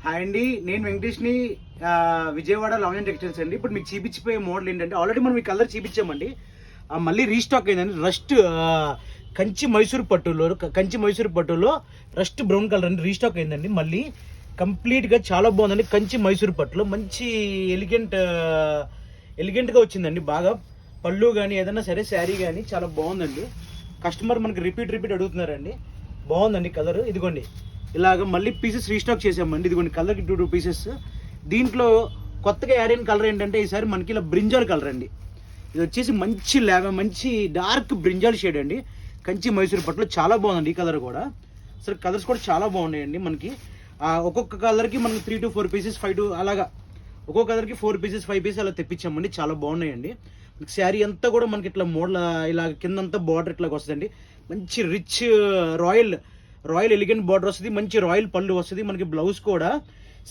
Hi అండి, నేను వెంకటేష్ని విజయవాడ లవన్ textiles అండి. ఇప్పుడు మీకు చూపించిపోయే మోడల్ ఏంటంటే ఆల్రెడీ మనం ఈ కలర్ చూపించామండి, మళ్ళీ రీస్టాక్ అయిందండి. రస్ట్ కంచి మైసూర్ పట్టులో రస్ట్ బ్రౌన్ కలర్ అండి రీస్టాక్ అయిందండి. మళ్ళీ కంప్లీట్గా చాలా బాగుందండి. కంచి మైసూర్ పట్టులో మంచి ఎలిగెంట్గా వచ్చిందండి. బాగా పళ్ళు కానీ ఏదైనా సరే శారీ కానీ చాలా బాగుందండి. కస్టమర్ మనకి రిపీట్ అడుగుతున్నారండి. బాగుందండి కలర్. ఇదిగోండి ఇలాగ మళ్ళీ పీసెస్ రీస్టాక్ చేసామండి. ఇదిగోండి కలర్కి 2 పీసెస్. దీంట్లో కొత్తగా యాడ్ అయిన కలర్ ఏంటంటే ఈసారి మనకి ఇలా బ్రింజాల్ కలర్ అండి. ఇది వచ్చేసి మంచి డార్క్ బ్రింజాల్ షేడ్ అండి. కంచి మైసూర్ పట్టులో చాలా బాగుందండి ఈ కలర్ కూడా. అసలు కలర్స్ కూడా చాలా బాగున్నాయండి. మనకి ఒక్కొక్క కలర్కి మనకి 3 to 4 పీసెస్ 5 to అలాగా ఒక్కొక్క కలర్కి 4 పీసెస్ 5 పీసెస్ అలా తెప్పించామండి. చాలా బాగున్నాయండి. శారీ అంతా కూడా మనకి ఇట్లా మోడల్ ఇలా కిందంతా బార్డర్ ఇట్లాగ వస్తుందండి. మంచి రిచ్ రాయల్ ఎలిగెంట్ బార్డర్ వస్తుంది. మంచి రాయల్ పళ్ళు వస్తుంది. మనకి బ్లౌజ్ కూడా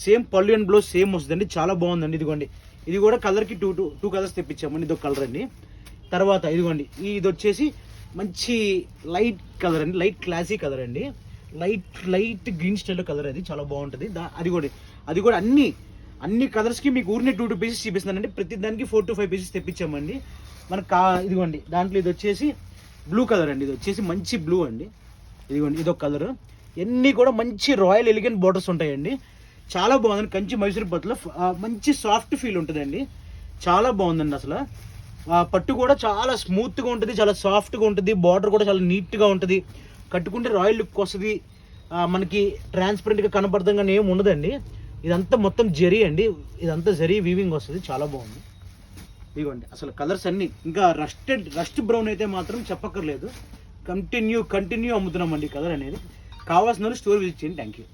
సేమ్ పళ్ళు అండ్ బ్లౌజ్ సేమ్ వస్తుందండి. చాలా బాగుందండి. ఇదిగోండి ఇది కూడా కలర్కి టూ కలర్స్ తెప్పించామండి. ఇది ఒక కలర్ అండి. తర్వాత ఇదిగోండి ఇది వచ్చేసి మంచి లైట్ కలర్ అండి, లైట్ క్లాసీ కలర్ అండి. లైట్ గ్రీన్ స్టైల్లో కలర్ అది చాలా బాగుంటుంది. అది కూడా అన్ని కలర్స్కి మీకు ఊరినే 2 పీసెస్ చూపిస్తున్నానండి. ప్రతి దానికి 4 to 5 పీసెస్ తెప్పించామండి. మనకు ఇదిగోండి దాంట్లో ఇది వచ్చేసి బ్లూ కలర్ అండి. ఇది వచ్చేసి మంచి బ్లూ అండి. ఇదిగోండి ఇదొక కలర్. ఇవన్నీ కూడా మంచి రాయల్ ఎలిగెంట్ బార్డర్స్ ఉంటాయండి. చాలా బాగుందండి. కంచి మైసూర్ పట్టులో మంచి సాఫ్ట్ ఫీల్ ఉంటుందండి. చాలా బాగుందండి. అసలు పట్టు కూడా చాలా స్మూత్గా ఉంటుంది, చాలా సాఫ్ట్గా ఉంటుంది. బార్డర్ కూడా చాలా నీట్గా ఉంటుంది. కట్టుకుంటే రాయల్ లుక్ వస్తుంది. మనకి ట్రాన్స్పరెంట్గా కనపడదంగా ఏం ఉండదండి. ఇదంతా మొత్తం జరీ అండి. ఇదంతా జరీ వీవింగ్ వస్తుంది. చాలా బాగుంది. ఇదిగోండి అసలు కలర్స్ అన్నీ ఇంకా రస్ట్ బ్రౌన్ అయితే మాత్రం చెప్పక్కర్లేదు. కంటిన్యూ అమ్ముతున్నామండి కలర్ అనేది. కావాల్సిన స్టోర్ విజిట్ చేయండి. Thank you.